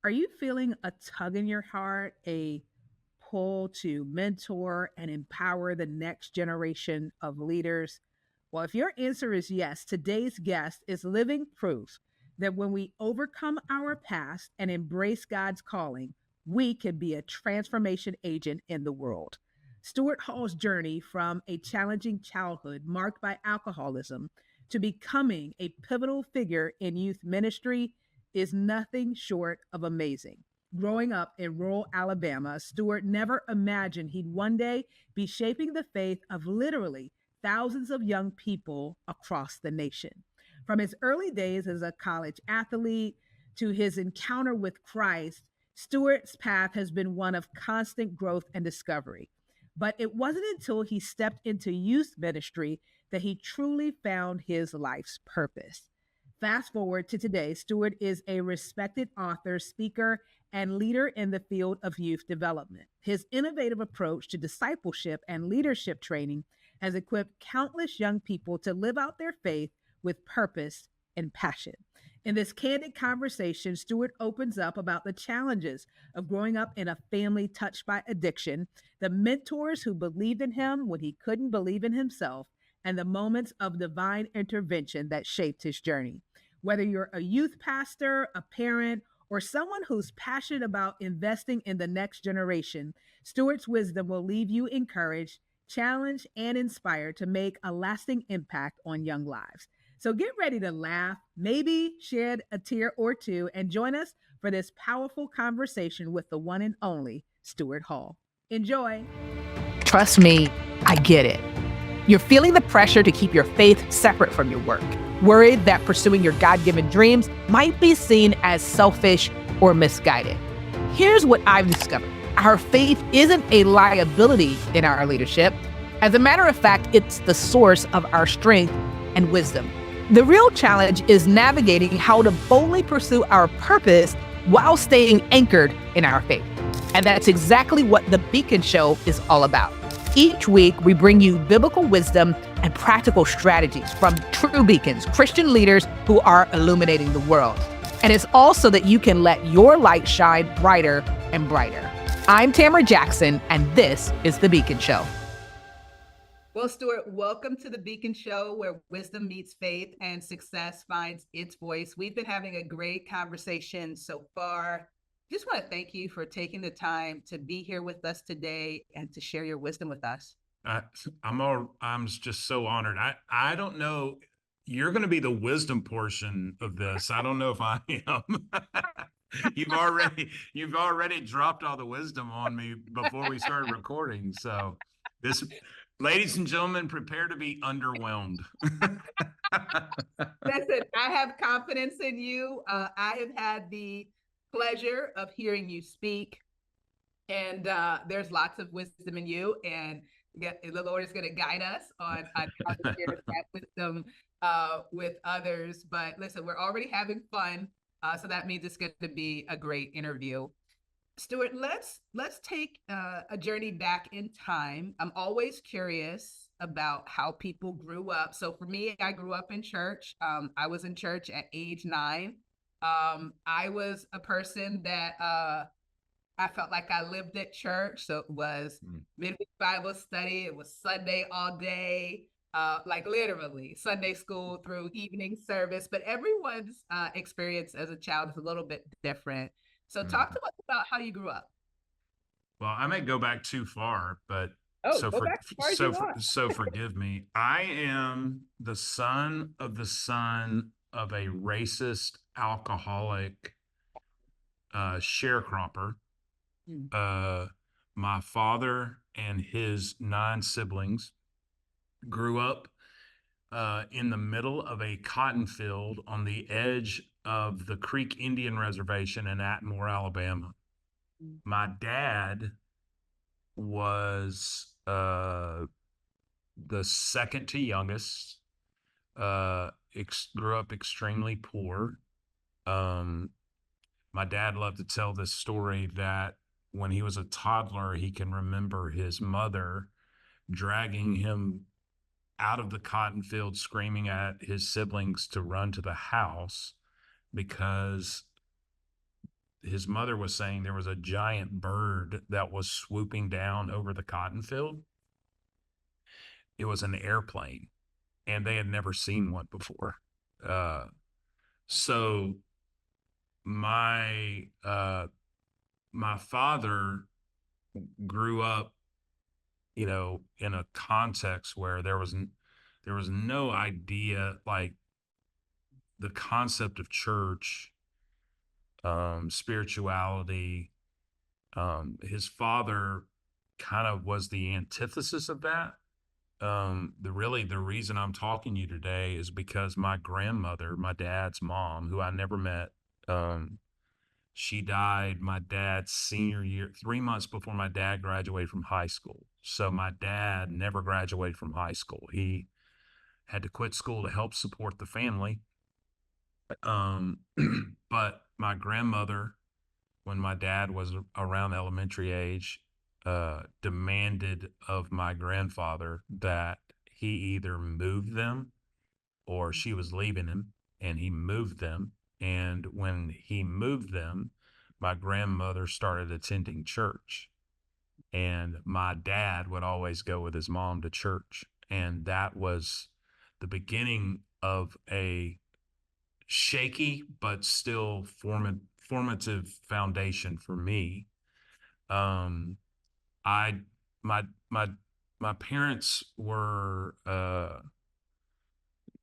Are you feeling a tug in your heart, a pull to mentor and empower the next generation of leaders? Well, if your answer is yes, today's guest is living proof that when we overcome our past and embrace God's calling, we can be a transformation agent in the world. Stuart Hall's journey from a challenging childhood marked by alcoholism to becoming a pivotal figure in youth ministry is nothing short of amazing. Growing up in rural Alabama, Stewart never imagined he'd one day be shaping the faith of literally thousands of young people across the nation. From his early days as a college athlete to his encounter with Christ, Stewart's path has been one of constant growth and discovery. But it wasn't until he stepped into youth ministry that he truly found his life's purpose. Fast forward to today, Stewart is a respected author, speaker, and leader in the field of youth development. His innovative approach to discipleship and leadership training has equipped countless young people to live out their faith with purpose and passion. In this candid conversation, Stewart opens up about the challenges of growing up in a family touched by addiction, the mentors who believed in him when he couldn't believe in himself, and the moments of divine intervention that shaped his journey. Whether you're a youth pastor, a parent, or someone who's passionate about investing in the next generation, Stewart's wisdom will leave you encouraged, challenged, and inspired to make a lasting impact on young lives. So get ready to laugh, maybe shed a tear or two, and join us for this powerful conversation with the one and only Stuart Hall. Enjoy. Trust me, I get it. You're feeling the pressure to keep your faith separate from your work, worried that pursuing your God-given dreams might be seen as selfish or misguided. Here's what I've discovered. Our faith isn't a liability in our leadership. As a matter of fact, it's the source of our strength and wisdom. The real challenge is navigating how to boldly pursue our purpose while staying anchored in our faith. And that's exactly what the Beacon Show is all about. Each week, we bring you biblical wisdom and practical strategies from true beacons, Christian leaders who are illuminating the world. And it's also that you can let your light shine brighter and brighter. I'm Tamara Jackson, and this is The Beacon Show. Well, Stuart, welcome to The Beacon Show, where wisdom meets faith and success finds its voice. We've been having a great conversation so far. Just want to thank you for taking the time to be here with us today and to share your wisdom with us. I'm just so honored. I don't know. You're going to be the wisdom portion of this. I don't know if I am. You've already dropped all the wisdom on me before we started recording. So this, ladies and gentlemen, prepare to be underwhelmed. Listen, I have confidence in you. I have had the pleasure of hearing you speak, and there's lots of wisdom in you, and the Lord is going to guide us on how to share that wisdom with others. But listen, we're already having fun, so that means it's going to be a great interview. Stuart, let's take a journey back in time. I'm always curious about how people grew up. So for me, I grew up in church. I was in church at age 9. I was a person that I felt like I lived at church. So it was midweek Bible study. It was Sunday all day, like literally Sunday school through evening service. But everyone's experience as a child is a little bit different. So talk to us about how you grew up. Well, I may go back too far, but go back as far as you want. so forgive me. I am the son of a racist alcoholic sharecropper. My father and his 9 siblings grew up in the middle of a cotton field on the edge of the Creek Indian Reservation in Atmore, Alabama. My dad was the second to youngest, grew up extremely poor. My dad loved to tell this story that when he was a toddler, he can remember his mother dragging him out of the cotton field, screaming at his siblings to run to the house because his mother was saying there was a giant bird that was swooping down over the cotton field. It was an airplane, and they had never seen one before. Uh, so my my father grew up, in a context where there was no idea, like the concept of church, spirituality. His father kind of was the antithesis of that. The reason I'm talking to you today is because my grandmother, my dad's mom, who I never met, um, she died my dad's senior year, 3 months before my dad graduated from high school. So my dad never graduated from high school. He had to quit school to help support the family. Um, but my grandmother, when my dad was around elementary age, demanded of my grandfather that he either move them or she was leaving him, and he moved them. And when he moved them, my grandmother started attending church. And my dad would always go with his mom to church. And that was the beginning of a shaky but still formative foundation for me. Um, I my my my parents were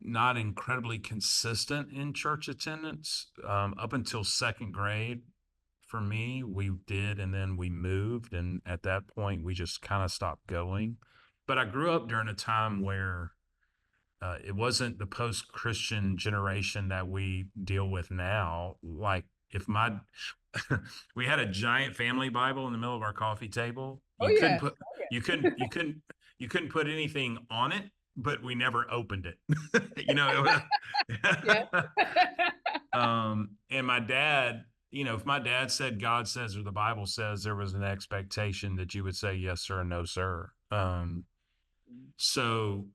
not incredibly consistent in church attendance up until second grade. For me, we did, and then we moved, and at that point, we just kind of stopped going. But I grew up during a time where it wasn't the post-Christian generation that we deal with now. Like if my we had a giant family Bible in the middle of our coffee table. Oh You couldn't yeah. put you couldn't put anything on it, but we never opened it. you know, Yeah. and my dad, if my dad said God says or the Bible says, there was an expectation that you would say yes sir and no sir. So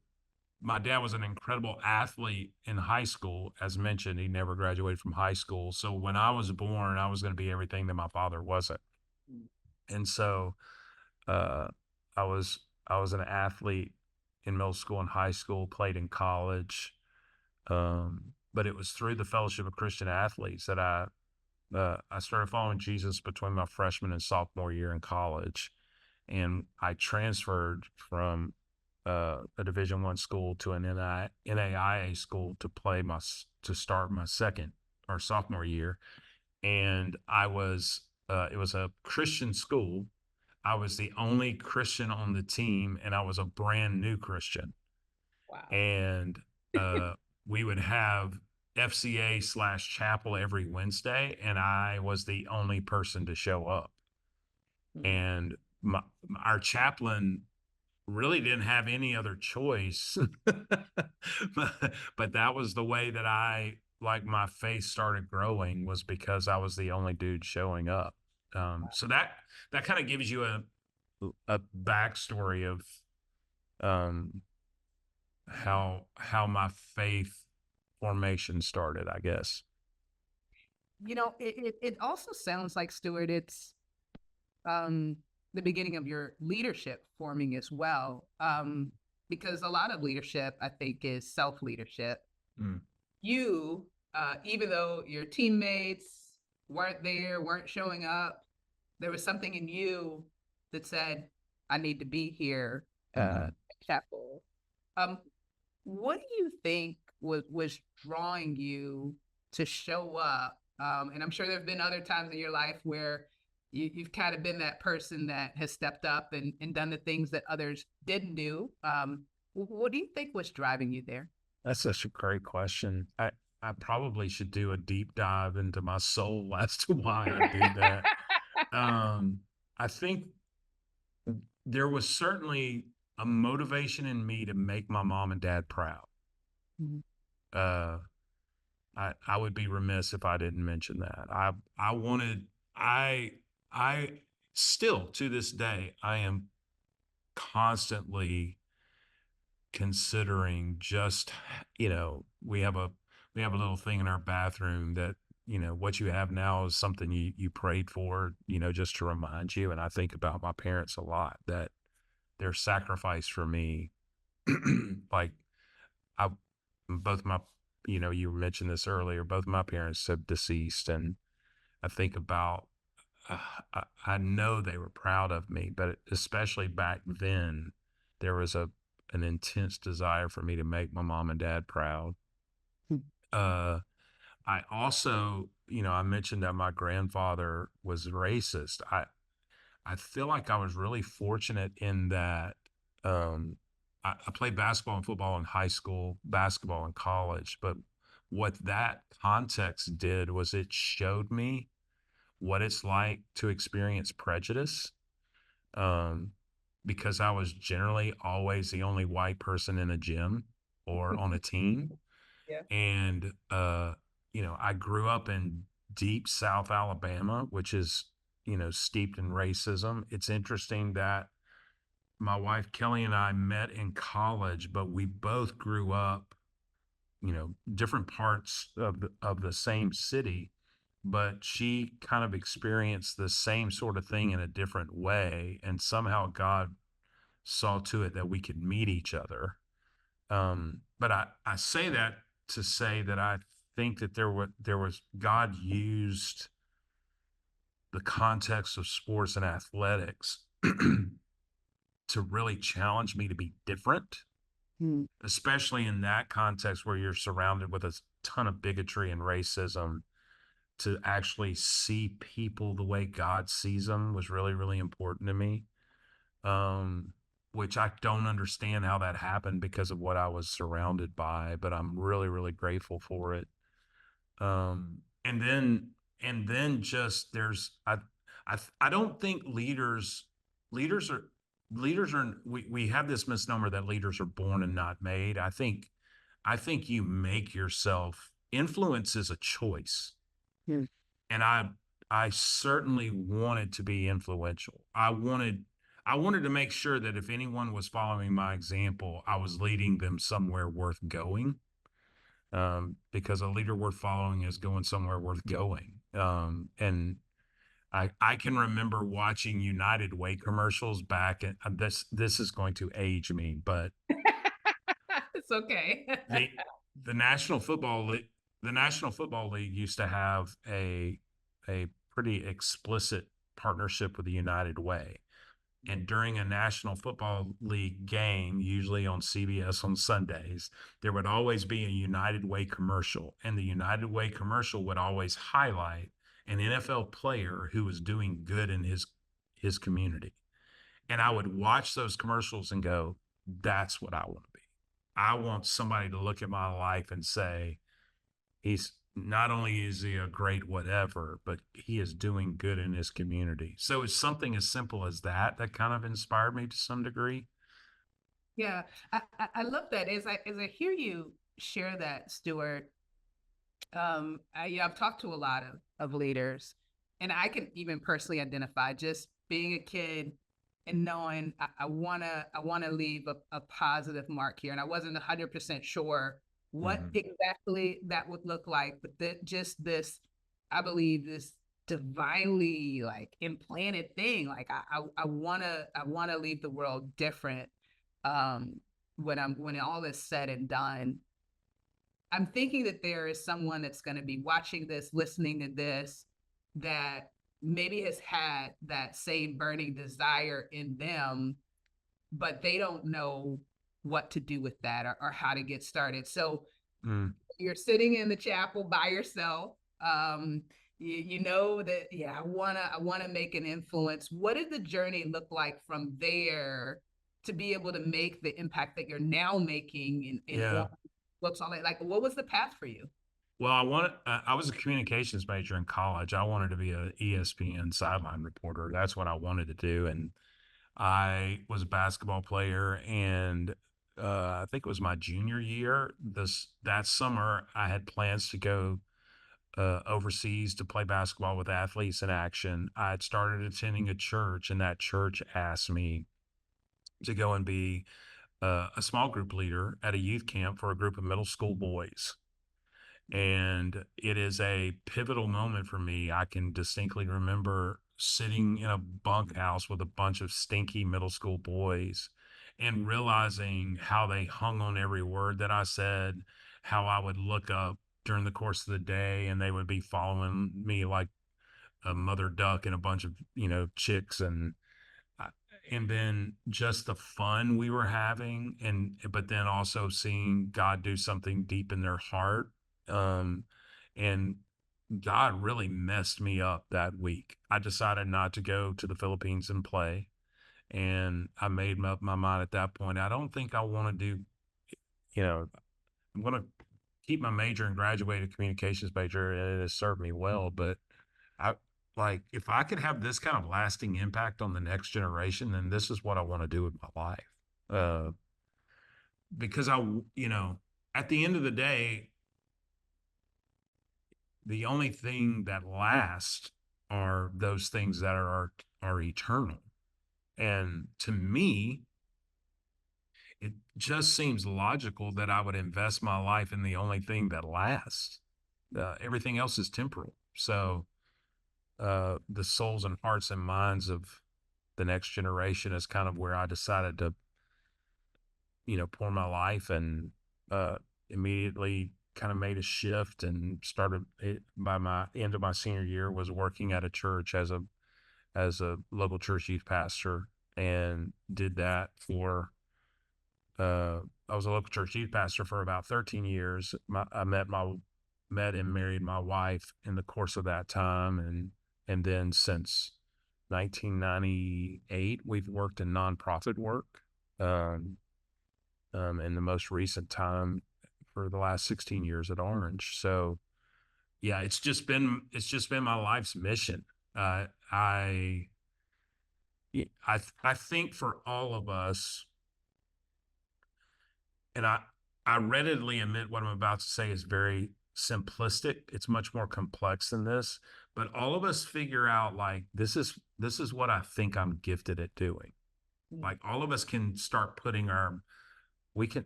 my dad was an incredible athlete in high school. As mentioned, he never graduated from high school. So when I was born, I was going to be everything that my father wasn't. And so uh, I was I was an athlete in middle school and high school, played in college. But it was through the Fellowship of Christian Athletes that I started following Jesus between my freshman and sophomore year in college, and I transferred from a Division One school to an NAIA school to start my second or sophomore year, and it was a Christian school. I was the only Christian on the team, and I was a brand new Christian, Wow. and uh, we would have FCA/chapel every Wednesday, and I was the only person to show up. Mm. And my, our chaplain really didn't have any other choice. but that was the way that my faith started growing, was because I was the only dude showing up. So that kind of gives you a backstory of um, how my faith formation started, I guess. It also sounds like, Stuart, it's um, the beginning of your leadership forming as well. Because a lot of leadership, I think, is self leadership. Mm. You, even though your teammates weren't there, weren't showing up, there was something in you that said, I need to be here Mhm. at chapel. Um, what do you think was drawing you to show up? And I'm sure there have been other times in your life where you've kind of been that person that has stepped up and done the things that others didn't do. What do you think was driving you there? That's such a great question. I probably should do a deep dive into my soul as to why I do that. I think there was certainly a motivation in me to make my mom and dad proud. Mhm. Uh, I would be remiss if I didn't mention that. I wanted I I still to this day I am constantly considering just we have a little thing in our bathroom that what you have now is something you prayed for, just to remind you. And I think about my parents a lot, that their sacrifice for me, like I, both my, you mentioned this earlier, both my parents have deceased. And I think about, I know they were proud of me, but especially back then, there was an intense desire for me to make my mom and dad proud. Uh, I also, I mentioned that my grandfather was racist. I feel like I was really fortunate in that I played basketball and football in high school, basketball in college. But what that context did was it showed me what it's like to experience prejudice, um, because I was generally always the only white person in a gym or on a team. Yeah. And, I grew up in deep South Alabama, which is, steeped in racism. It's interesting that my wife Kelly and I met in college, but we both grew up, different parts of the same city, but she kind of experienced the same sort of thing in a different way. And somehow God saw to it that we could meet each other. But I say that to say that I think that there was God used the context of sports and athletics to really challenge me to be different, Mm. especially in that context where you're surrounded with a ton of bigotry and racism. To actually see people the way God sees them was really, really important to me. Um, which I don't understand how that happened because of what I was surrounded by, but I'm really, really grateful for it. And then just I don't think leaders are leaders are we have this misnomer that leaders are born and not made. I think you make yourself. Influence is a choice. Mm. And I certainly wanted to be influential. I wanted to make sure that if anyone was following my example, I was leading them somewhere worth going. Because a leader worth following is going somewhere worth going. And I can remember watching United Way commercials back, and this is going to age me, but It's okay. the the National Football League the National Football League used to have a pretty explicit partnership with the United Way. And during a National Football League game, usually on CBS on Sundays, there would always be a United Way commercial. And the United Way commercial would always highlight an NFL player who was doing good in his community. And I would watch those commercials and go, that's what I want to be. I want somebody to look at my life and say, he's not only is he a great whatever, but he is doing good in his community. So it's something as simple as that kind of inspired me to some degree. Yeah, I love that. As I hear you share that, Stuart, I've talked to a lot of leaders, and I can even personally identify just being a kid and knowing I wanna leave a positive mark here. And I wasn't 100% sure what Mm-hmm. exactly that would look like, but that just this, I believe this divinely like implanted thing. Like I wanna leave the world different um when all is said and done. I'm thinking that there is someone that's going to be watching this, listening to this, that maybe has had that same burning desire in them, but they don't know what to do with that, or how to get started. So Mm. you're sitting in the chapel by yourself. You know that, yeah, I wanna make an influence. What did the journey look like from there to be able to make the impact that you're now making in Yeah. on books, all that? Like, what was the path for you? Well, I was a communications major in college. I wanted to be a ESPN sideline reporter. That's what I wanted to do. And I was a basketball player, and I think it was my junior year. That summer, I had plans to go overseas to play basketball with Athletes in Action. I had started attending a church, and that church asked me to go and be a small group leader at a youth camp for a group of middle school boys. And it is a pivotal moment for me. I can distinctly remember sitting in a bunkhouse with a bunch of stinky middle school boys and realizing how they hung on every word that I said, how I would look up during the course of the day and they would be following me like a mother duck and a bunch of, chicks, and then just the fun we were having, and but then also seeing God do something deep in their heart. And God really messed me up that week. I decided not to go to the Philippines and play, and I made up my mind at that point. I don't think I want to do, you know, I'm going to keep my major and graduate a communications major, and it has served me well. But I like, if I could have this kind of lasting impact on the next generation, then this is what I want to do with my life. Uh, because at the end of the day, the only thing that lasts are those things that are eternal. And to me, it just seems logical that I would invest my life in the only thing that lasts. Everything else is temporal. So the souls and hearts and minds of the next generation is kind of where I decided to, pour my life, and uh, immediately kind of made a shift and started it by my end of my senior year was working at a church as a local church youth pastor, and did that for I was a local church youth pastor for about 13 years. I met and married my wife in the course of that time, and then since 1998 we've worked in nonprofit work. Um, in the most recent time for the last 16 years at Orange. So yeah, it's just been my life's mission. Uh, I I think for all of us, and I readily admit what I'm about to say is very simplistic. It's much more complex than this, but all of us figure out like this is what I think I'm gifted at doing. Mm. Like all of us can start putting our we can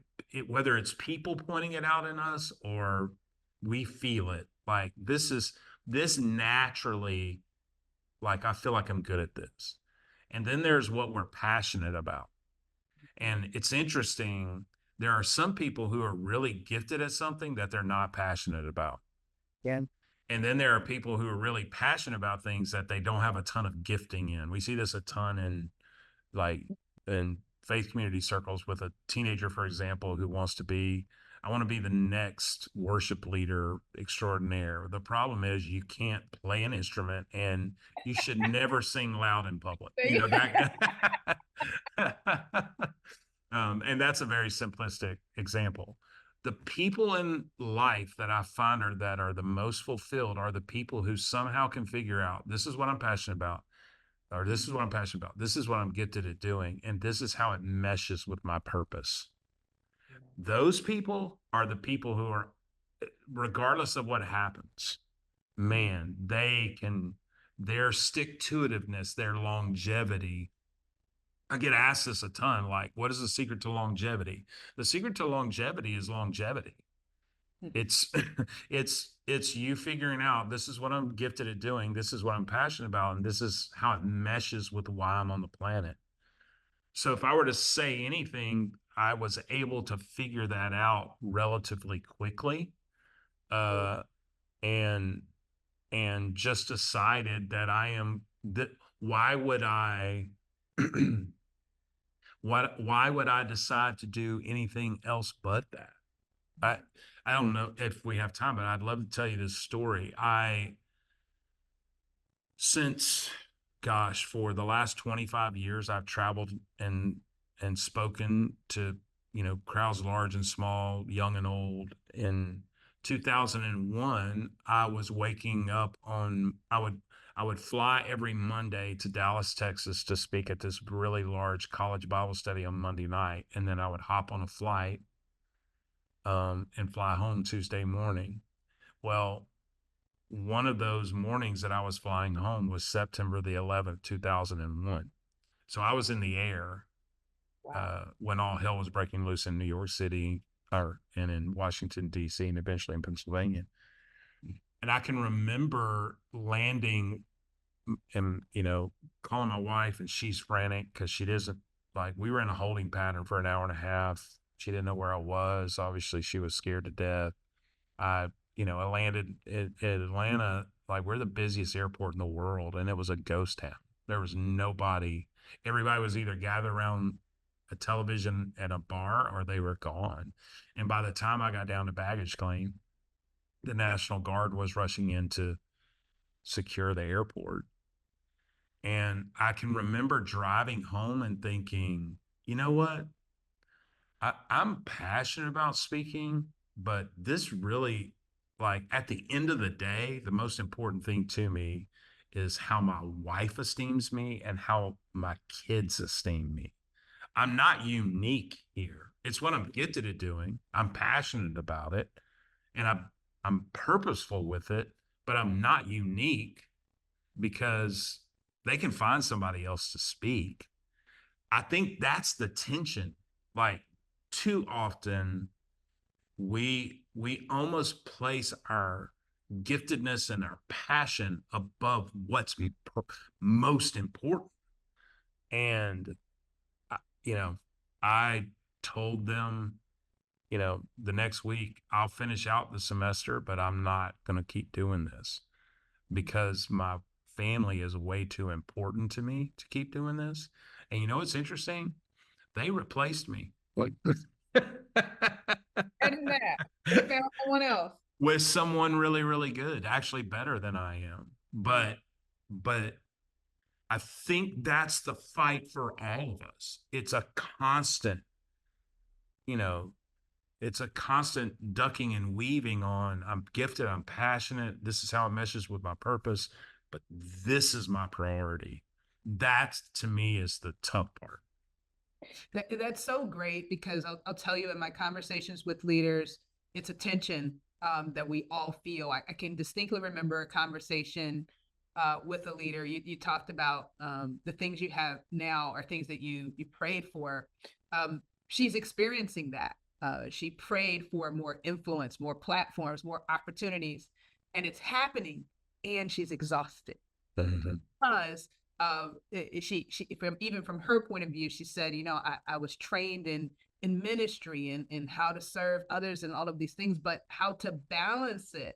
whether it's people pointing it out in us or we feel it, like this naturally, like I feel like I'm good at this. And then there's what we're passionate about. And it's interesting, there are some people who are really gifted at something that they're not passionate about. Yeah. And then there are people who are really passionate about things that they don't have a ton of gifting in. We see this a ton in like in faith community circles with a teenager, for example, who wants to be, I want to be the next worship leader extraordinaire. The problem is you can't play an instrument and you should never sing loud in public. That. And that's a very simplistic example. The people in life that I find that are the most fulfilled are the people who somehow can figure out this is what I'm passionate about, or this is what I'm passionate about. This is what I'm gifted at doing. And this is how it meshes with my purpose. Those people are the people who are, regardless of what happens, man, their stick to itiveness, their longevity. I get asked this a ton, like, what is the secret to longevity? The secret to longevity is longevity. It's it's you figuring out this is what I'm gifted at doing, this is what I'm passionate about, and this is how it meshes with why I'm on the planet. So if I were to say anything, I was able to figure that out relatively quickly, uh, and just decided that I am that. Why would I? Why would I decide to do anything else but that? I I don't know if we have time, but I'd love to tell you this story. I since gosh, for the last 25 years, I've traveled and spoken to, crowds large and small, young and old. In 2001, I was waking up on I would fly every Monday to Dallas, Texas to speak at this really large college Bible study on Monday night, and then I would hop on a flight and fly home Tuesday morning. Well, one of those mornings that I was flying home was September the 11th, 2001. So I was in the air Wow. when all hell was breaking loose in New York City and in Washington, D.C., and eventually in Pennsylvania. And I can remember landing and, calling my wife, and she's frantic because she doesn't, like, we were in a holding pattern for an hour and a half. She didn't know where I was. Obviously, she was scared to death. I, I landed at Atlanta, like, we're the busiest airport in the world, and it was a ghost town. There was nobody. Everybody was either gathered around a television at a bar or they were gone. And by the time I got down to baggage claim, the National Guard was rushing in to secure the airport. And I can remember driving home and thinking, you know what? I'm passionate about speaking, but this really, like, at the end of the day, the most important thing to me is how my wife esteems me and how my kids esteem me. I'm not unique here. It's what I'm gifted at doing. I'm passionate about it, and I'm purposeful with it, but I'm not unique because they can find somebody else to speak. I think that's the tension. Like, too often we almost place our giftedness and our passion above what's most important. And you know, I told them, the next week I'll finish out the semester, but I'm not going to keep doing this because my family is way too important to me to keep doing this. And you know what's interesting? They replaced me. Like, And that they found someone else. with someone really, really good, actually better than I am. But I think that's the fight for all of us. It's a constant, you know, it's a constant ducking and weaving on, I'm gifted, I'm passionate, this is how it meshes with my purpose, but this is my priority. That to me is the tough part. That's so great because I'll tell you in my conversations with leaders, it's a tension that we all feel. I can distinctly remember a conversation with a leader. You talked about the things you have now are things that you prayed for. She's experiencing that. She prayed for more influence, more platforms, more opportunities, and it's happening, and she's exhausted because she from even from her point of view, she said, I was trained in ministry and how to serve others and all of these things, but how to balance it.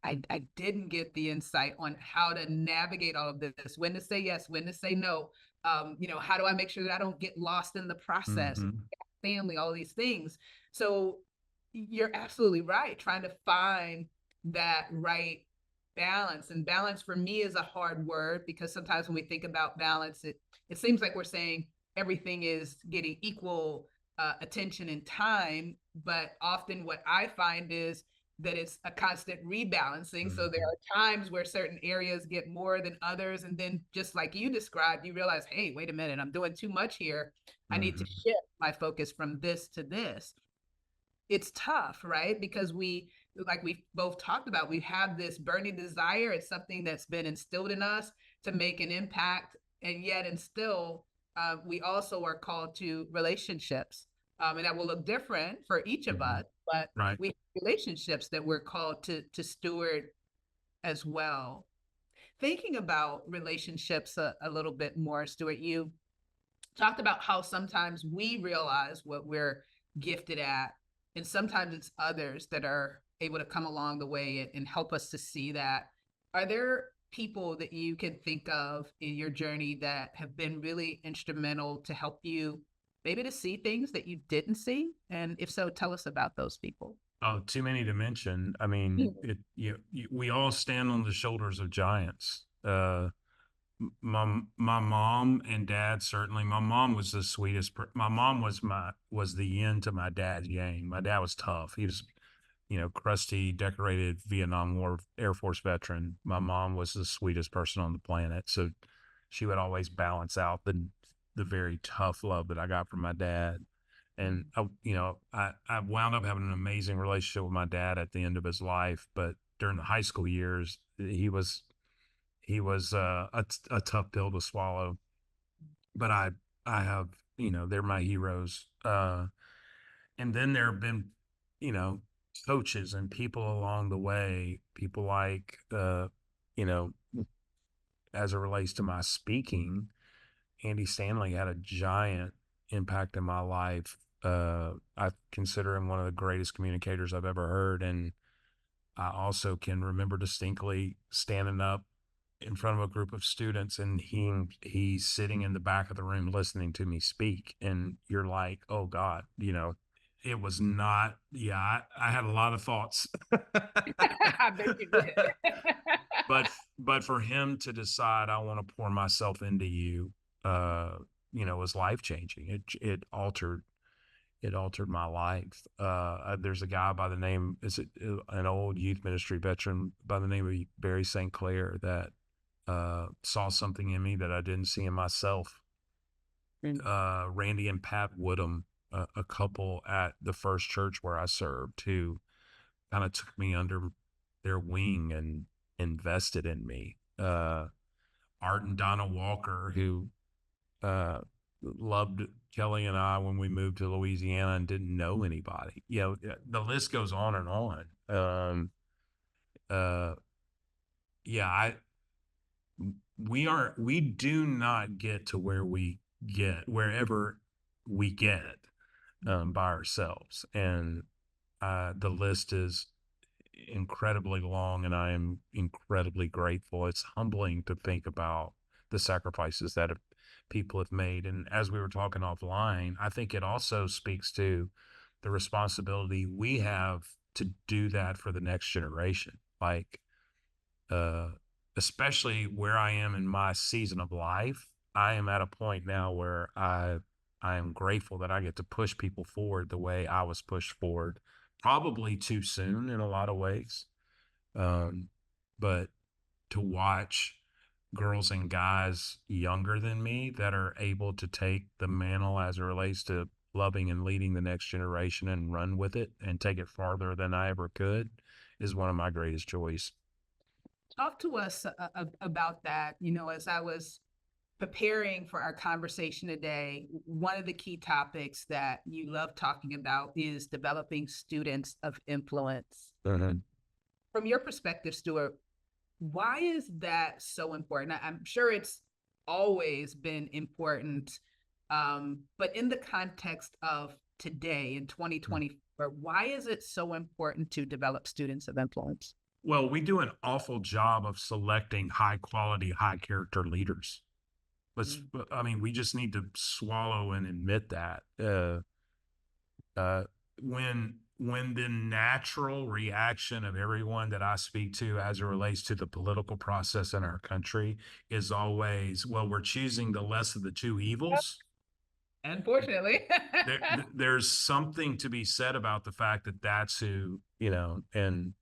I didn't get the insight on how to navigate all of this, when to say yes, when to say no. How do I make sure that I don't get lost in the process, Mm-hmm. family, all these things. So you're absolutely right. Trying to find that right balance. And balance for me is a hard word because sometimes when we think about balance, it seems like we're saying everything is getting equal attention and time. But often what I find is that it's a constant rebalancing. So there Mm-hmm. are times where certain areas get more than others. And then just like you described, you realize, hey, wait a minute, I'm doing too much here. I need to Mm-hmm. shift my focus from this to this. It's tough, right? Because like we both talked about, we have this burning desire. It's something that's been instilled in us to make an impact. And yet, and still, we also are called to relationships. And that will look different for each of Mm-hmm. us, but Right. we have relationships that we're called to steward as well. Thinking about relationships a little bit more, Stuart, you talked about how sometimes we realize what we're gifted at, and sometimes it's others that are able to come along the way and help us to see that. Are there people that you can think of in your journey that have been really instrumental to help you maybe to see things that you didn't see? And if so, tell us about those people. Oh, too many to mention. I mean, we all stand on the shoulders of giants. My mom and dad, certainly. My mom was the sweetest. My mom was the yin to my dad's yang. My dad was tough. He was, crusty, decorated Vietnam War Air Force veteran. My mom was the sweetest person on the planet. So she would always balance out the very tough love that I got from my dad. And I wound up having an amazing relationship with my dad at the end of his life. But during the high school years, he was a tough pill to swallow. But I have, they're my heroes. And then there have been, you know coaches and people along the way, people like, you know, as it relates to my speaking, Andy Stanley had a giant impact in my life. I consider him one of the greatest communicators I've ever heard. And I also can remember distinctly standing up in front of a group of students and he's sitting in the back of the room listening to me speak. And you're like, oh God, it was not, yeah, I had a lot of thoughts. I bet you did. but but for him to decide I want to pour myself into you, was life changing. It altered my life. There's a guy by the name, is it an old youth ministry veteran by the name of Barry St. Clair that saw something in me that I didn't see in myself. Mm. Randy and Pat Woodham, a couple at the first church where I served, who kind of took me under their wing and invested in me. Art and Donna Walker, who loved Kelly and I when we moved to Louisiana and didn't know anybody. The list goes on and on. Uh, yeah, we do not get to wherever we get by ourselves. And the list is incredibly long, and I am incredibly grateful. It's humbling to think about the sacrifices that people have made. And as we were talking offline, I think it also speaks to the responsibility we have to do that for the next generation. Like, uh, especially where I am in my season of life, I am at a point now where I am grateful that I get to push people forward the way I was pushed forward, probably too soon in a lot of ways. But to watch girls and guys younger than me that are able to take the mantle as it relates to loving and leading the next generation and run with it and take it farther than I ever could is one of my greatest joys. Talk to us about that. As I was preparing for our conversation today, one of the key topics that you love talking about is developing students of influence. Uh-huh. From your perspective, Stuart, why is that so important? I'm sure it's always been important, but in the context of today in 2024, why is it so important to develop students of influence? Well, we do an awful job of selecting high quality, high character leaders. Mm. I mean, we just need to swallow and admit that. Uh, when the natural reaction of everyone that I speak to as it relates to the political process in our country is always, well, we're choosing the less of the two evils. Unfortunately. There's something to be said about the fact that that's who, and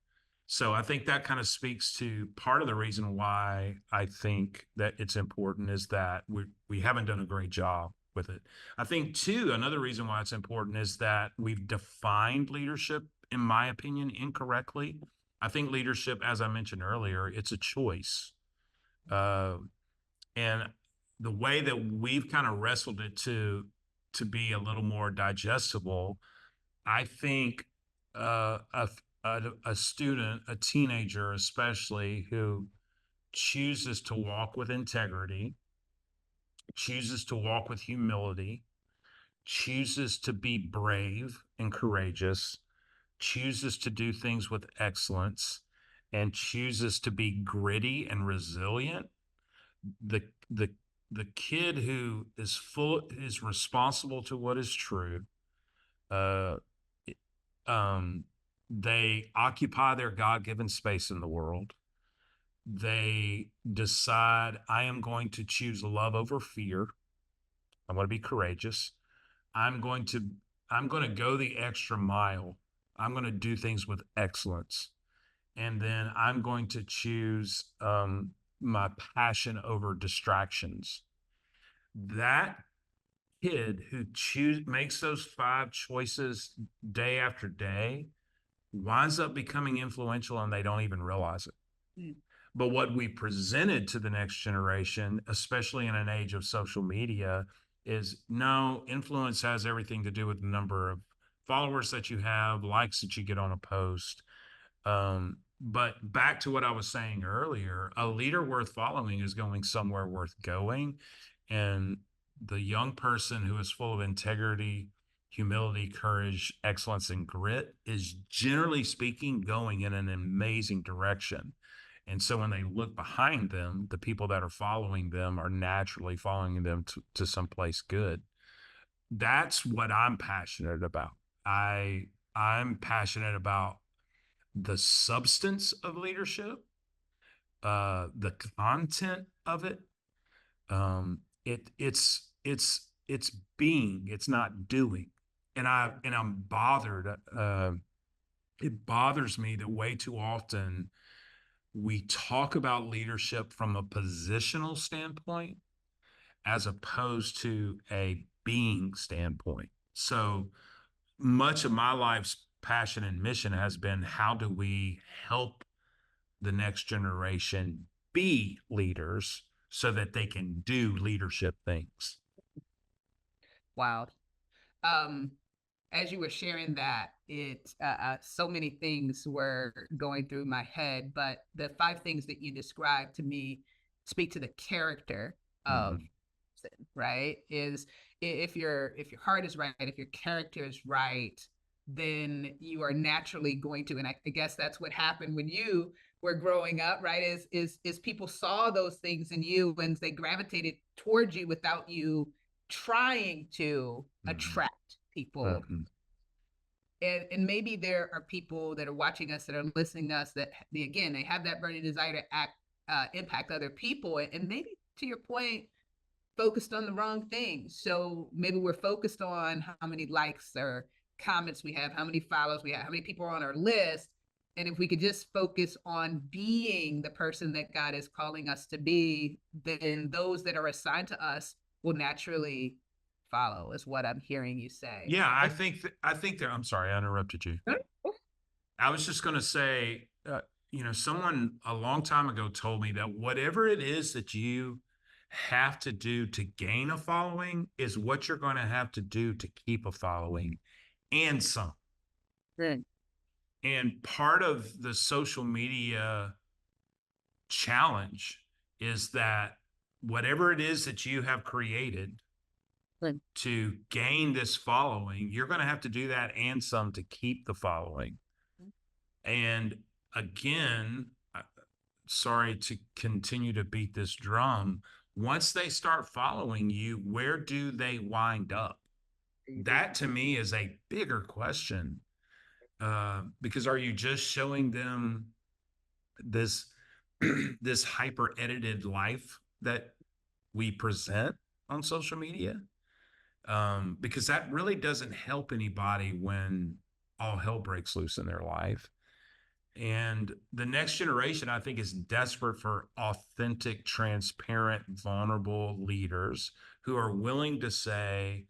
so I think that kind of speaks to part of the reason why I think that it's important is that we haven't done a great job with it. I think too, another reason why it's important is that we've defined leadership, in my opinion, incorrectly. I think leadership, as I mentioned earlier, it's a choice. And the way that we've kind of wrestled it to be a little more digestible, I think a student, a teenager especially, who chooses to walk with integrity, chooses to walk with humility, chooses to be brave and courageous, chooses to do things with excellence, and chooses to be gritty and resilient. The the the kid who is responsible to what is true. Uh, um, they occupy their God-given space in the world. They decide, I am going to choose love over fear. I'm going to be courageous. I'm going to I'm going to go the extra mile. I'm going to do things with excellence. And then I'm going to choose my passion over distractions. That kid who makes those 5 choices day after day winds up becoming influential and they don't even realize it. Mm. But what we presented to the next generation, especially in an age of social media, is no, influence has everything to do with the number of followers that you have, likes that you get on a post. But back to what I was saying earlier, a leader worth following is going somewhere worth going. And the young person who is full of integrity, humility, courage, excellence, and grit is generally speaking going in an amazing direction. And so when they look behind them, the people that are following them are naturally following them to someplace good. That's what I'm passionate about. I'm passionate about the substance of leadership, the content of it. It's being, it's not doing, and I'm bothered. It bothers me that way too often we talk about leadership from a positional standpoint as opposed to a being standpoint. So much of my life's passion and mission has been how do we help the next generation be leaders so that they can do leadership things. Wow. Um, as you were sharing that, it so many things were going through my head, but the five things that you described to me speak to the character of Mm-hmm. right is if your heart is right, if your character is right, then you are naturally going to, and I guess that's what happened when you were growing up, right, is people saw those things in you and they gravitated towards you without you trying to Mm-hmm. attract people. Mm-hmm. And maybe there are people that are watching us, that are listening to us, that again, they have that burning desire to impact other people, and maybe to your point, focused on the wrong things. So maybe we're focused on how many likes or comments we have, how many follows we have, how many people are on our list. And if we could just focus on being the person that God is calling us to be, then those that are assigned to us will naturally follow, is what I'm hearing you say. Yeah, I think that I'm sorry, I interrupted you. I was just going to say, someone a long time ago told me that whatever it is that you have to do to gain a following is what you're going to have to do to keep a following and some. Right. And part of the social media challenge is that whatever it is that you have created Right. to gain this following, you're going to have to do that and some to keep the following. And again, sorry to continue to beat this drum. Once they start following you, where do they wind up? That to me is a bigger question, because are you just showing them this this hyper edited life that we present on social media? Because that really doesn't help anybody when all hell breaks loose in their life. And the next generation, I think, is desperate for authentic, transparent, vulnerable leaders who are willing to say,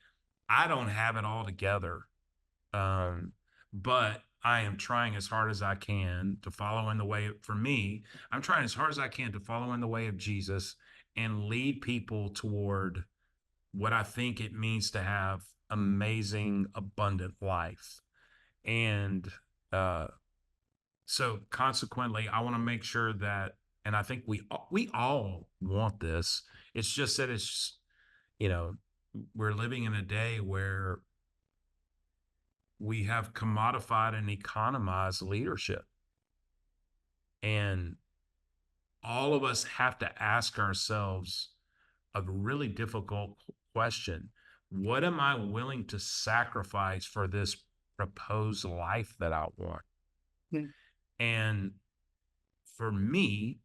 I don't have it all together, but I am trying as hard as I can to follow in the way, for me, I'm trying as hard as I can to follow in the way of Jesus and lead people toward what I think it means to have amazing, abundant life. And uh, so consequently, I want to make sure that, and I think we all want this. It's just that you know, we're living in a day where we have commodified and economized leadership. And all of us have to ask ourselves a really difficult question. What am I willing to sacrifice for this proposed life that I want? Hmm. And for me,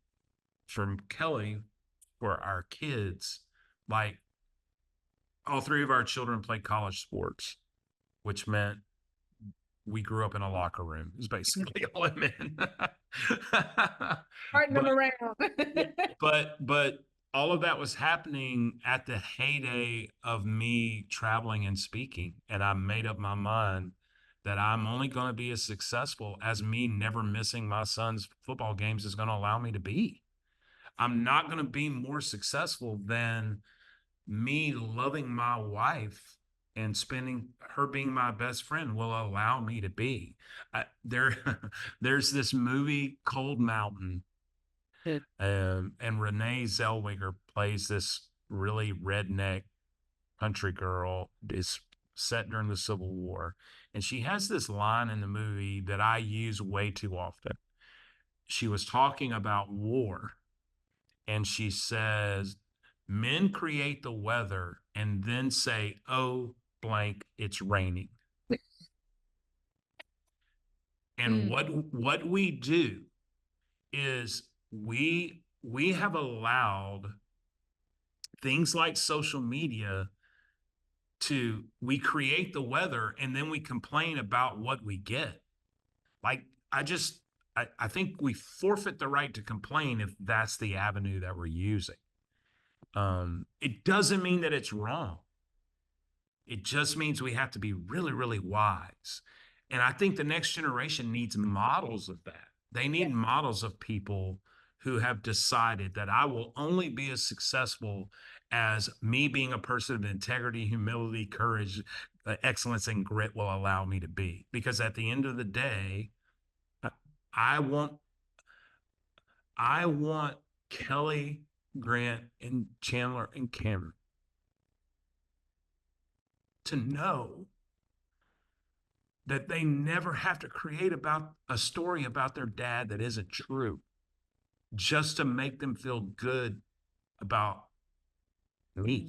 from Kelly, for our kids, like all three of our children played college sports, which meant we grew up in a locker room. Is basically all it meant. Parting them but around. but all of that was happening at the heyday of me traveling and speaking, and I made up my mind that I'm only going to be as successful as me never missing my son's football games is going to allow me to be. I'm not going to be more successful than me loving my wife and spending her being my best friend will allow me to be. There, there's this movie Cold Mountain, It- and Renee Zellweger plays this really redneck country girl. Is set during the Civil War, and she has this line in the movie that I use way too often. She was talking about war, and she says, "Men create the weather and then say, oh, blank, it's raining." And Mm. what we do is we have allowed things like social media to we create the weather and then we complain about what we get. Like I think we forfeit the right to complain if that's the avenue that we're using. It doesn't mean that it's wrong. It just means we have to be really, really wise. And I think the next generation needs models of that. They Yeah. need models of people who have decided that I will only be as successful as me being a person of integrity, humility, courage, excellence, and grit will allow me to be. Because at the end of the day, I want I want Kelly, Grant, and Chandler and Cameron to know that they never have to create about a story about their dad that isn't true just to make them feel good about me.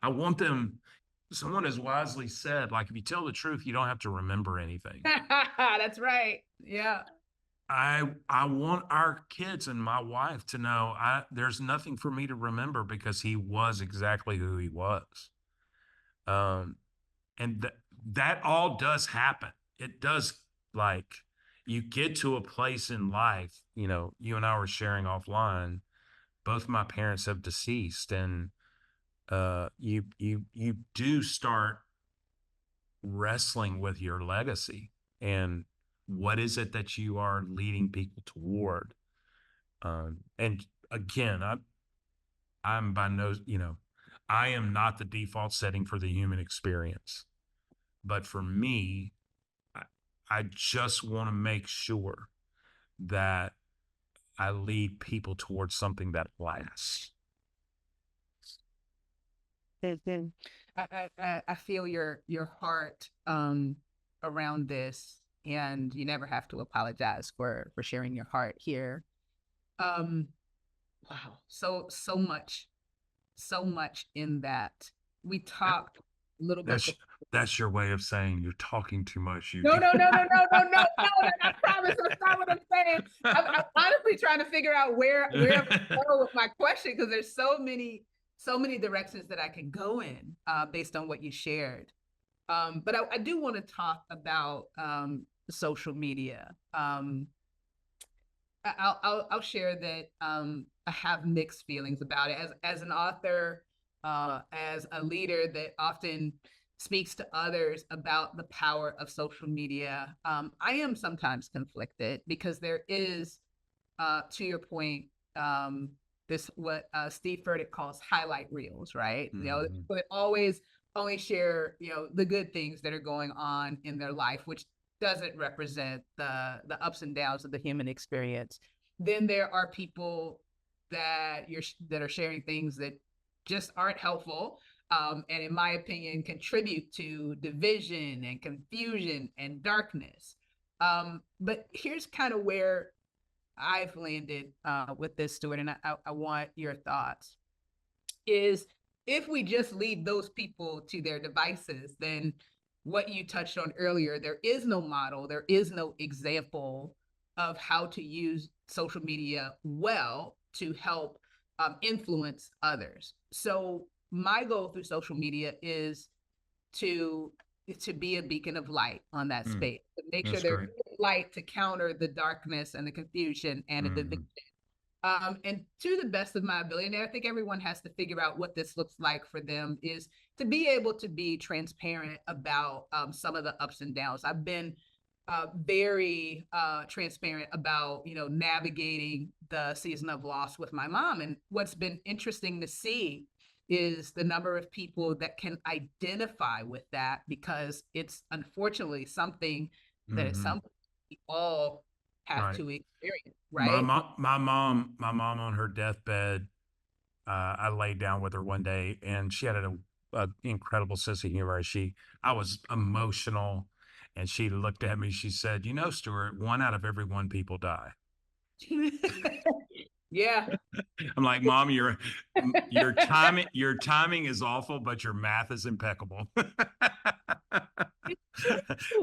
I want them, someone has wisely said, like, if you tell the truth, you don't have to remember anything. That's right. Yeah. I want our kids and my wife to know there's nothing for me to remember because he was exactly who he was. Um, and that all does happen. It does, like, you get to a place in life, you and I were sharing offline, both my parents have deceased, and you do start wrestling with your legacy and what is it that you are leading people toward. And again, I'm by no, I am not the default setting for the human experience. But for me, I, I just want to make sure that I lead people towards something that lasts. Mhm. I feel your heart around this, and you never have to apologize for sharing your heart here. Um, wow, so much in that. We talked a little bit. That's that's your way of saying you're talking too much, No, Eugene. no, no, no, no, no, no, no. I promise that's not what I'm saying. I'm honestly trying to figure out where I'm going to go with my question, because there's so many directions that I can go in based on what you shared. But I do want to talk about social media. I'll share that I have mixed feelings about it as an author, as a leader that often speaks to others about the power of social media. I am sometimes conflicted because there is, to your point, this what Steve Furtick calls highlight reels, right? Mm-hmm. But always only share the good things that are going on in their life, which doesn't represent the ups and downs of the human experience. Then there are people that are sharing things that just aren't helpful, and in my opinion contribute to division and confusion and darkness. But here's kind of where I've landed with this, Stuart, and I want your thoughts. Is if we just leave those people to their devices, then what you touched on earlier, there is no model, there is no example of how to use social media well to help influence others. So my goal through social media is to be a beacon of light on that space, to make sure That's there's great. light to counter the darkness and the confusion and the Mm-hmm. division. And to the best of my ability, and I think everyone has to figure out what this looks like for them, is to be able to be transparent about some of the ups and downs. I've been very transparent about navigating the season of loss with my mom, and what's been interesting to see is the number of people that can identify with that, because it's unfortunately something that at Hmm. some point we all have Right. to experience, right? My mom on her deathbed, I laid down with her one day, and she had a incredible sense of humor. I was emotional, and she looked at me. She said, "You know, Stuart, one out of every one people die." Yeah. I'm like, Mom, your timing is awful, but your math is impeccable. It's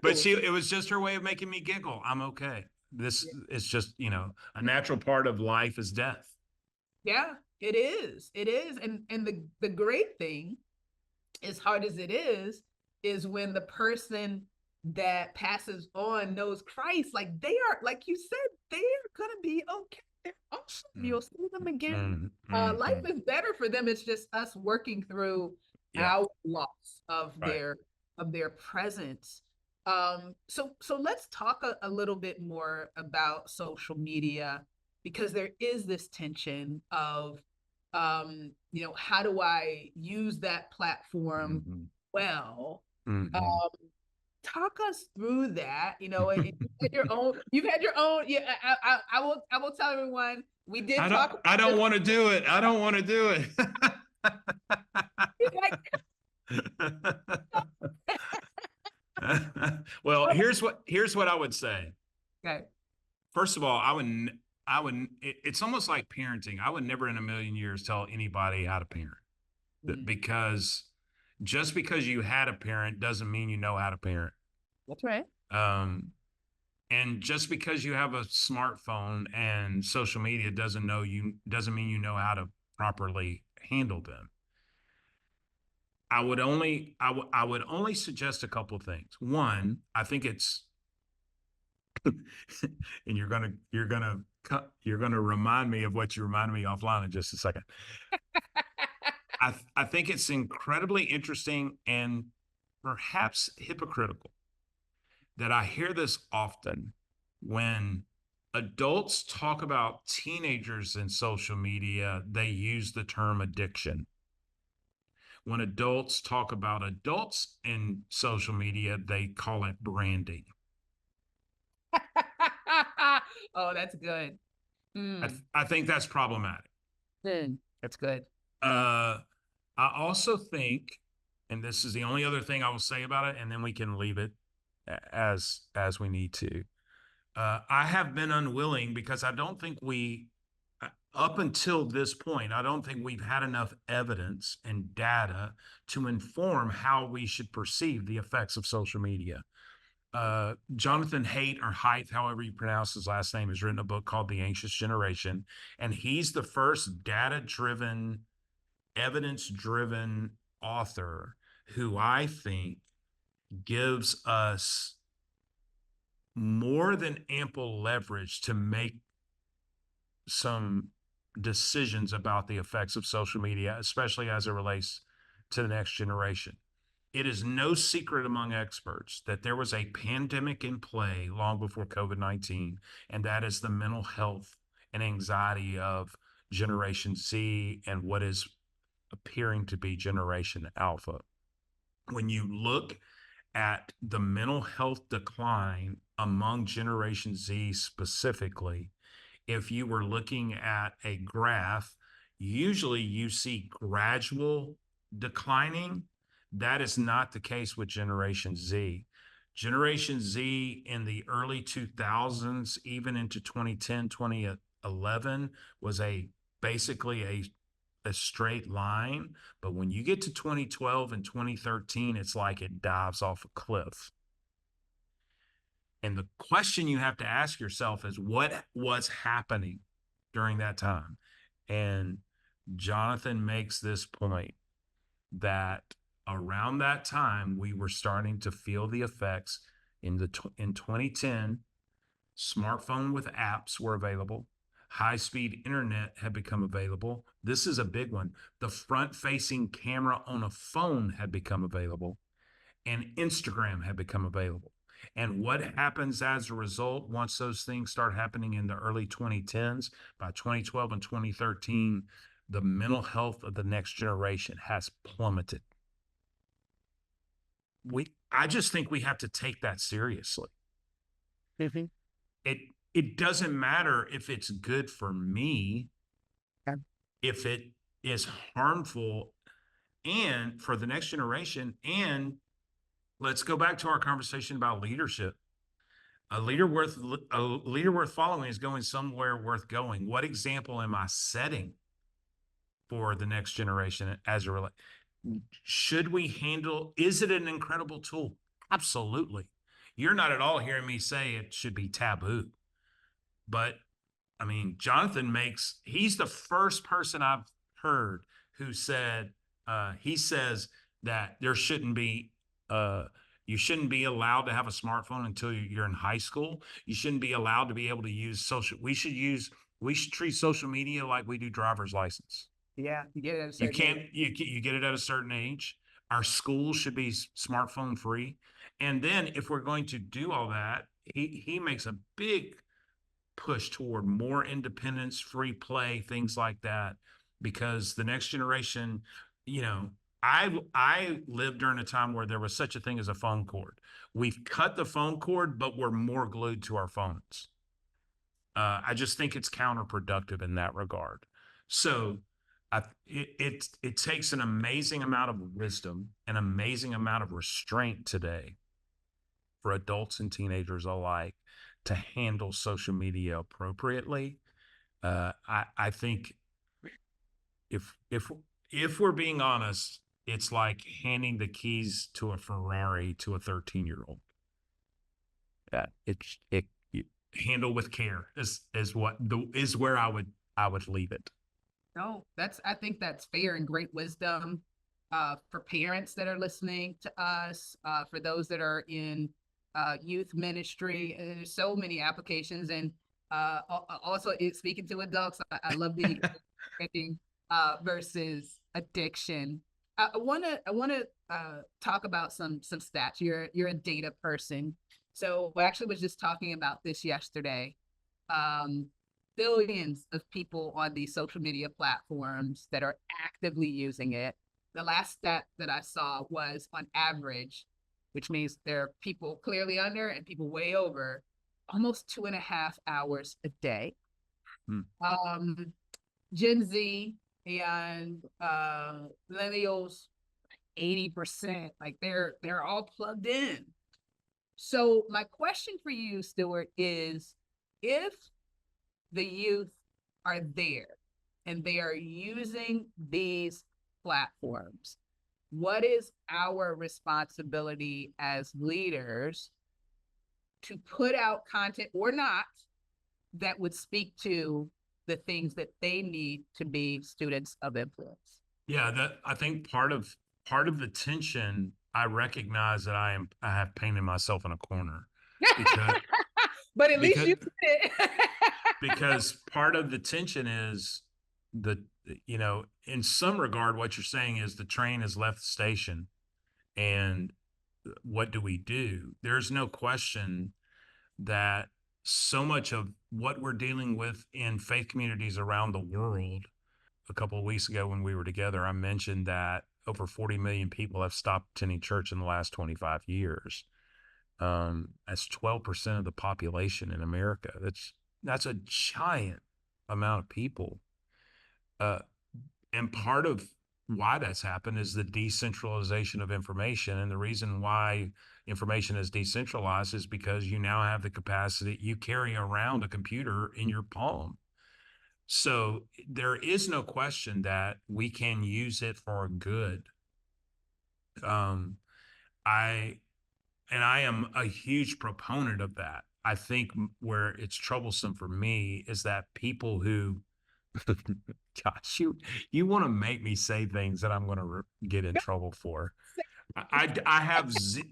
But true. it was just her way of making me giggle. I'm okay. This is just, a natural part of life is death. Yeah, it is. It is. And the great thing, as hard as it is when the person that passes on knows Christ, like they are, like you said, they are gonna be okay. They're awesome. Mm, You'll see them again. mm, mm, Life mm. is better for them. It's just us working through Yeah, our loss of right. their presence. So let's talk a little bit more about social media, because there is this tension of how do I use that platform Hmm. well? Um, Hmm. talk us through that. You've had your own. Yeah, I will tell everyone we did talk about I don't this. want to do it. I don't want to do Like, it. Well, here's what I would say. okay. First of all, it's almost like parenting. I would never in a million years tell anybody how to parent, Mm, because just because you had a parent doesn't mean you know how to parent. that's right. Um, and just because you have a smartphone and social media doesn't mean you know how to properly handle them. I would only suggest a couple of things. One, I think it's and you're gonna remind me of what you reminded me offline in just a second. I think it's incredibly interesting and perhaps hypocritical that I hear this often when adults talk about teenagers in social media. They use the term addiction. When adults talk about adults in social media, they call it branding. Oh, that's good. Mm, I think that's problematic. that's good. Uh, I also think, and this is the only other thing I will say about it, and then we can leave it as we need to. I have been unwilling because I don't think up until this point, I don't think we've had enough evidence and data to inform how we should perceive the effects of social media. Jonathan Haidt, or Haidt, however you pronounce his last name, has written a book called The Anxious Generation, and he's the first data-driven, evidence-driven author who I think gives us more than ample leverage to make some decisions about the effects of social media, especially as it relates to the next generation. It is no secret among experts that there was a pandemic in play long before COVID-19, and that is the mental health and anxiety of Generation Z and what is appearing to be Generation Alpha. When you look at the mental health decline among Generation Z specifically, if you were looking at a graph, usually you see gradual declining. That is not the case with Generation Z. Generation Z in the early 2000s, even into 2010, 2011, was basically a straight line. But when you get to 2012 and 2013, it's like it dives off a cliff. And the question you have to ask yourself is what was happening during that time? And Jonathan makes this point that around that time we were starting to feel the effects in 2010. Smartphone with apps were available. High speed internet had become available. This is a big one. The front facing camera on a phone had become available, and Instagram had become available. And what happens as a result once those things start happening in the early 2010s? By 2012 and 2013, the mental health of the next generation has plummeted. I just think we have to take that seriously. Mhm. It it doesn't matter if it's good for me, Yeah. if it is harmful and for the next generation. And let's go back to our conversation about leadership. A leader worth following is going somewhere worth going. What example am I setting for the next generation as a relate? Should we handle? Is it an incredible tool? Absolutely. You're not at all hearing me say it should be taboo, but I mean, he's the first person I've heard who said, he says that uh, you shouldn't be allowed to have a smartphone until you're in high school. You shouldn't be allowed to be able to use we should treat social media like we do driver's license. Yeah, you get it at a You certain age. can't, you get it at a certain age. Our schools should be smartphone free. And then if we're going to do all that, he makes a big push toward more independence, free play, things like that, because the next generation, you know, I lived during a time where there was such a thing as a phone cord. We've cut the phone cord, but we're more glued to our phones. I just think it's counterproductive in that regard. So it takes an amazing amount of wisdom, an amazing amount of restraint today for adults and teenagers alike to handle social media appropriately. I think if if we're being honest, it's like handing the keys to a Ferrari to a 13-year-old. It handle with care is where I would leave it. No, I think that's fair and great wisdom for parents that are listening to us, for those that are in youth ministry. And there's so many applications. And also, speaking to adults, I love the versus addiction. I wanna talk about some stats. You're a data person, so I actually was just talking about this yesterday. Um, Billions of people on these social media platforms that are actively using it. The last stat that I saw was on average, which means there are people clearly under and people way over, almost 2.5 hours a day. Hmm. Gen Z and millennials, 80%, like they're all plugged in. So my question for you, Stuart, is if the youth are there and they are using these platforms, what is our responsibility as leaders to put out content or not that would speak to the things that they need to be students of influence? Yeah, that I think part of the tension, I recognize that I have painted myself in a corner because But at least because you did it. because part of the tension is the in some regard what you're saying is the train has left the station, and what do we do? There's no question that so much of what we're dealing with in faith communities around the world. A couple of weeks ago when we were together, I mentioned that over 40 million people have stopped attending church in the last 25 years. That's 12% of the population in America. That's a giant amount of people. Uh, and part of why that's happened is the decentralization of information. And the reason why information is decentralized is because you now have the capacity, you carry around a computer in your palm. So there is no question that we can use it for good. Um, I I am a huge proponent of that. I think where it's troublesome for me is that people who, gosh, you want to make me say things that I'm going to get in trouble for. I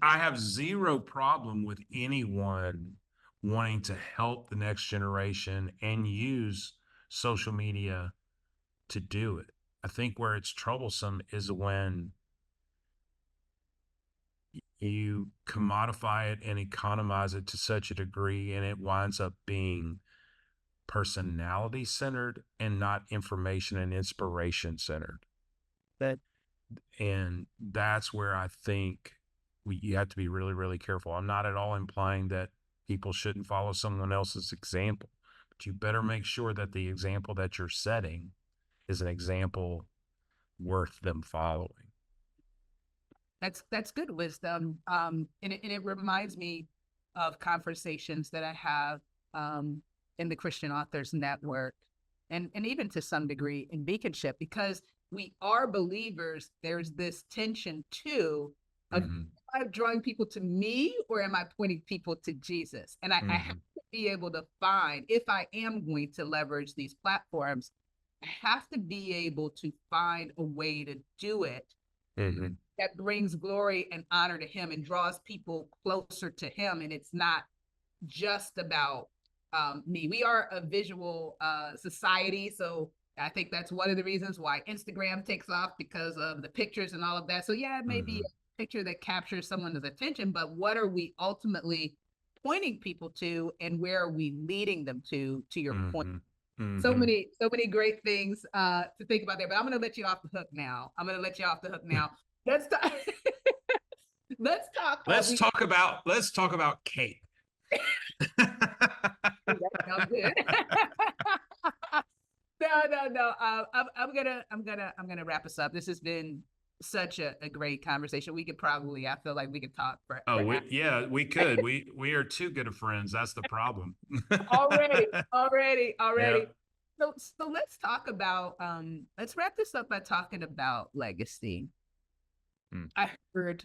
have zero problem with anyone wanting to help the next generation and use social media to do it. I think where it's troublesome is when you commodify it and economize it to such a degree and it winds up being personality centered and not information and inspiration centered. But And that's where I think you have to be really, really careful. I'm not at all implying that people shouldn't follow someone else's example, but you better make sure that the example that you're setting is an example worth them following. that's good wisdom. And it reminds me of conversations that I have in the Christian Authors Network, and even to some degree in Beaconship, because we are believers. There's this tension too of, Mm-hmm. am I drawing people to me or am I pointing people to Jesus? And I have to be able to find, if I am going to leverage these platforms, I have to be able to find a way to do it Mm-hmm. that brings glory and honor to him and draws people closer to him. And it's not just about me. We are a visual society. So I think that's one of the reasons why Instagram takes off, because of the pictures and all of that. So yeah, it may be Mm-hmm. a picture that captures someone's attention, but what are we ultimately pointing people to, and where are we leading them to your point? Mm-hmm. So Mm-hmm. many great things to think about there, but I'm going to let you off the hook now. Let's talk. Let's talk. Let's talk about Kate. That good. No. I'm gonna wrap us up. This has been such a great conversation. We could probably, I feel like we could talk for Yeah, we could. We are too good of friends. That's the problem. already. Yeah. So let's wrap this up by talking about legacy. I heard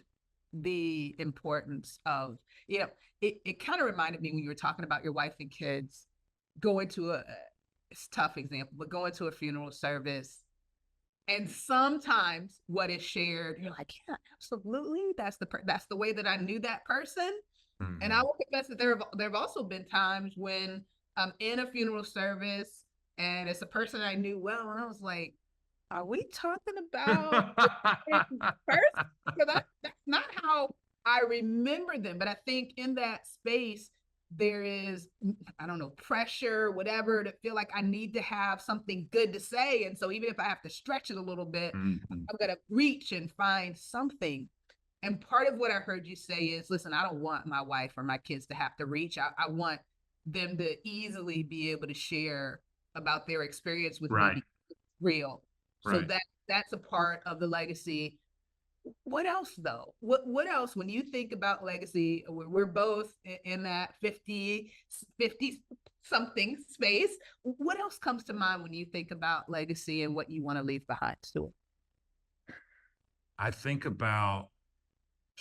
the importance of, it kind of reminded me when you were talking about your wife and kids going to it's a tough example, but going to a funeral service. And sometimes what is shared, you're like, yeah, absolutely. That's the way that I knew that person. Mm-hmm. And I will confess that there have also been times when I'm in a funeral service and it's a person I knew well, and I was like, are we talking about this person? Because that's not how I remember them. But I think in that space, there is, I don't know, pressure, whatever, to feel like I need to have something good to say. And so even if I have to stretch it a little bit, I'm going to reach and find something. And part of what I heard you say is, listen, I don't want my wife or my kids to have to reach. I want them to easily be able to share about their experience with me, because it's real. So Right. that's a part of the legacy. What else though? What else, when you think about legacy? We're both in that 50 something space. What else comes to mind when you think about legacy and what you want to leave behind, Stuart? I think about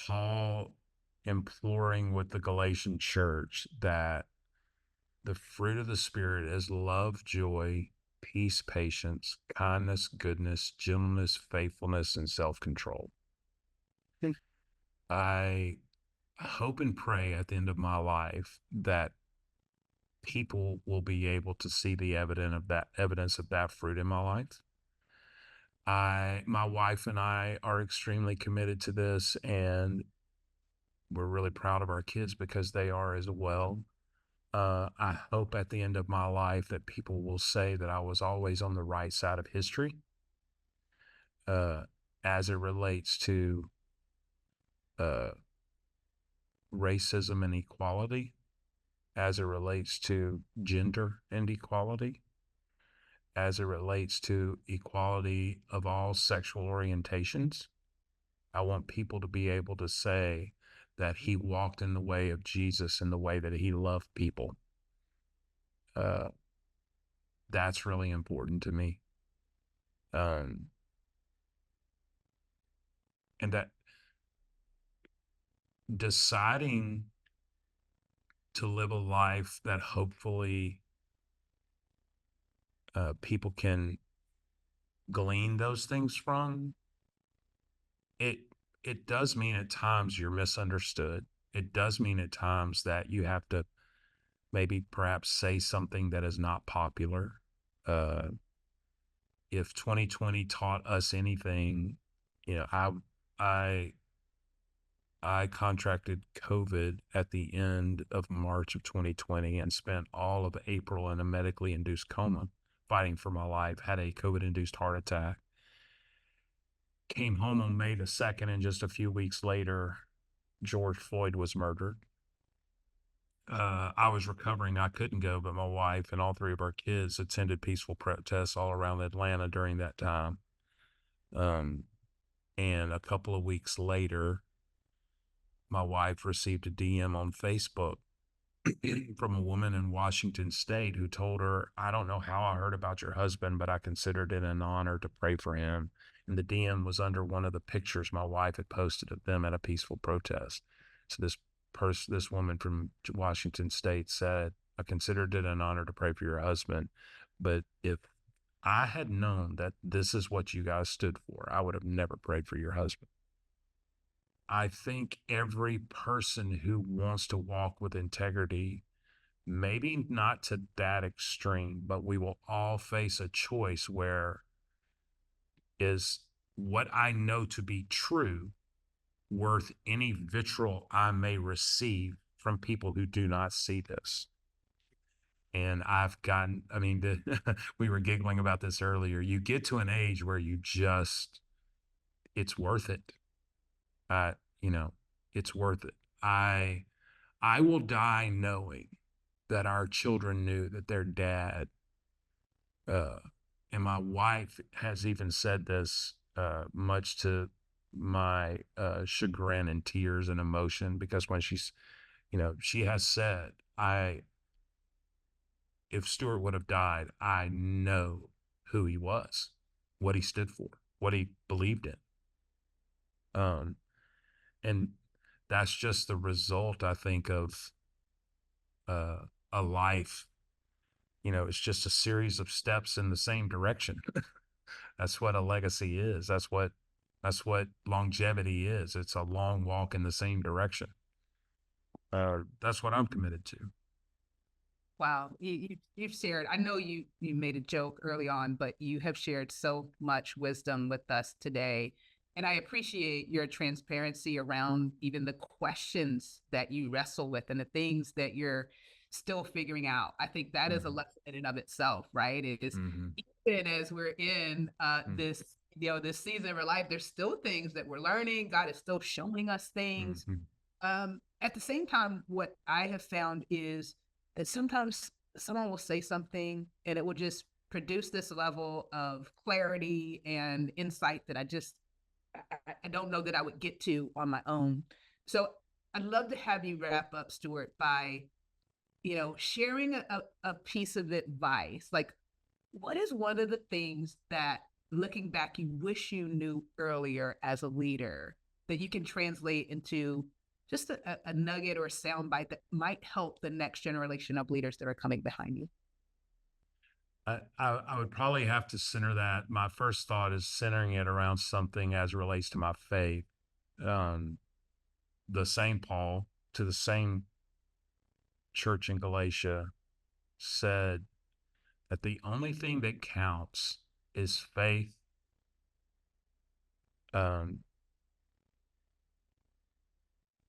Paul imploring with the Galatian church that the fruit of the Spirit is love, joy, peace, patience, kindness, goodness, gentleness, faithfulness, and self control. I hope and pray at the end of my life that people will be able to see the evidence of that fruit in my life. My wife and I are extremely committed to this, and we're really proud of our kids because they are as well. I hope at the end of my life that people will say that I was always on the right side of history, as it relates to uh, racism and equality, as it relates to gender and equality, as it relates to equality of all sexual orientations. I want people to be able to say that he walked in the way of Jesus, in the way that he loved people. That's really important to me. Um, and that deciding to live a life that hopefully people can glean those things from, it it does mean at times you're misunderstood. It does mean at times that you have to maybe perhaps say something that is not popular. Uh, if 2020 taught us anything, you know, I I contracted COVID at the end of March of 2020 and spent all of April in a medically induced coma, fighting for my life. Had a COVID induced heart attack. Came home on May the 2nd, and just a few weeks later, George Floyd was murdered. I was recovering. I couldn't go, but my wife and all three of our kids attended peaceful protests all around Atlanta during that time. Um, and a couple of weeks later, my wife received a DM on Facebook from a woman in Washington State who told her, I don't know how I heard about your husband, but I considered it an honor to pray for him. And the DM was under one of the pictures my wife had posted of them at a peaceful protest. So this woman from Washington State said, I considered it an honor to pray for your husband. But if I had known that this is what you guys stood for, I would have never prayed for your husband. I think every person who wants to walk with integrity, maybe not to that extreme, but we will all face a choice where is what I know to be true worth any vitriol I may receive from people who do not see this? And I've gotten, I mean, we were giggling about this earlier. You get to an age where it's worth it. Uh, you know, it's worth it. I will die knowing that our children knew that their dad, uh, and my wife has even said this, much to my chagrin and tears and emotion, because when she has said, if Stuart would have died, I know who he was, what he stood for, what he believed in. Um, and that's just the result, I think, of uh, a life. It's just a series of steps in the same direction. That's what a legacy is. That's what longevity is. It's a long walk in the same direction. That's what I'm committed to. Wow, you've shared. I know you made a joke early on, but you have shared so much wisdom with us today, and I appreciate your transparency around even the questions that you wrestle with and the things that you're still figuring out. I think that is a Mm-hmm. lesson in and of itself, right? It is Mm-hmm. even as we're in this this season of our life, there's still things that we're learning. God is still showing us things. Mm-hmm. At the same time, what I have found is that sometimes someone will say something and it will just produce this level of clarity and insight that I don't know that I would get to on my own. So I'd love to have you wrap up, Stuart, by sharing a piece of advice. Like, what is one of the things that, looking back, you wish you knew earlier as a leader that you can translate into just a nugget or a soundbite that might help the next generation of leaders that are coming behind you? I would probably have to center that. My first thought is centering it around something as it relates to my faith. Um, the same Paul to the same church in Galatia said that the only thing that counts is faith, um,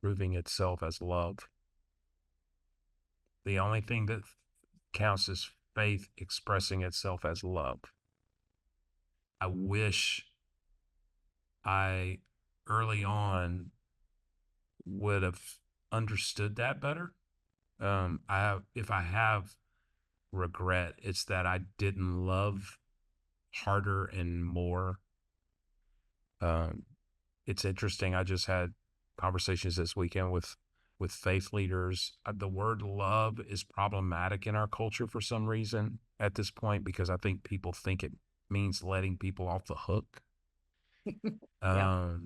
proving itself as love. The only thing that counts is faith expressing itself as love. I wish I early on would have understood that better. If I have regret, it's that I didn't love harder and more. Um, it's interesting. I just had conversations this weekend with faith leaders. The word love is problematic in our culture for some reason at this point, because I think people think it means letting people off the hook. Yeah.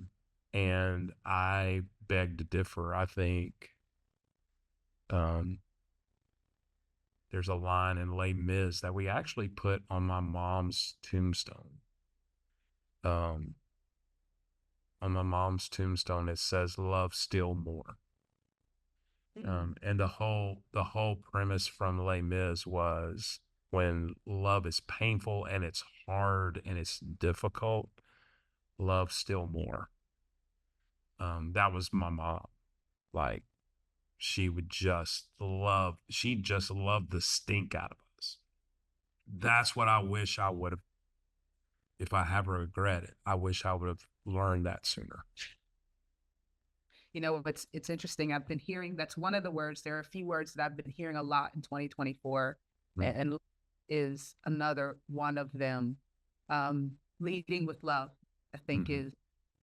And I beg to differ. I think um, there's a line in Les Mis that we actually put on my mom's tombstone. Um, on my mom's tombstone, it says "Love still more." And the whole premise from Les Mis was, when love is painful and it's hard and it's difficult, love still more. That was my mom. Like, she just loved the stink out of us. That's what I wish I would have, if I have a regret it, I wish I would have learned that sooner. You know, it's interesting. I've been hearing, that's one of the words. There are a few words that I've been hearing a lot in 2024, and is another one of them. Leading with love, I think, is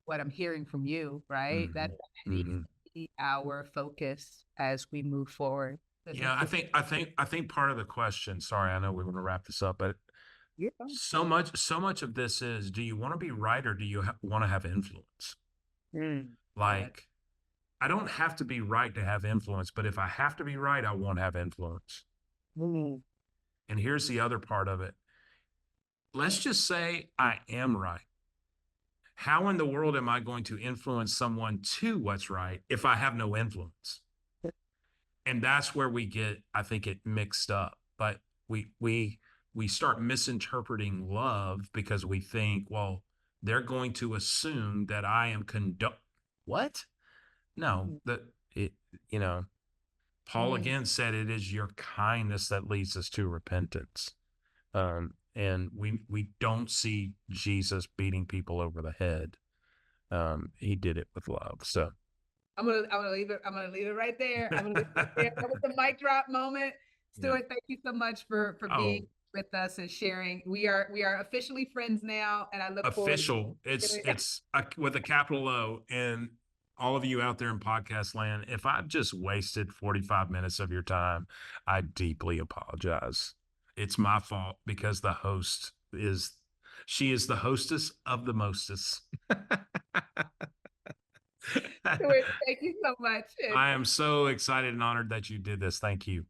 what I'm hearing from you, right? That needs to be our focus as we move forward. Yeah, I think part of the question, sorry, I know we want to wrap this up, but Yeah. so much of this is, do you want to be right, or do you want to have influence? Like, I don't have to be right to have influence, but if I have to be right, I won't have influence. And here's the other part of it. Let's just say I am right. How in the world am I going to influence someone to what's right if I have no influence? And that's where we get, I think, it mixed up. But we start misinterpreting love because we think, well, they're going to assume that I am what? No, Paul again said it is your kindness that leads us to repentance. And we don't see Jesus beating people over the head. He did it with love. So I'm gonna leave it. I'm gonna leave it right there. I'm gonna leave it right there. That was the mic drop moment. Stuart, thank you so much for being with us and sharing. We are officially friends now, and I look official. It's with a capital O. And all of you out there in podcast land, if I've just wasted 45 minutes of your time, I deeply apologize. It's my fault because she is the hostess of the mostest. Stuart, thank you so much. I am so excited and honored that you did this. Thank you.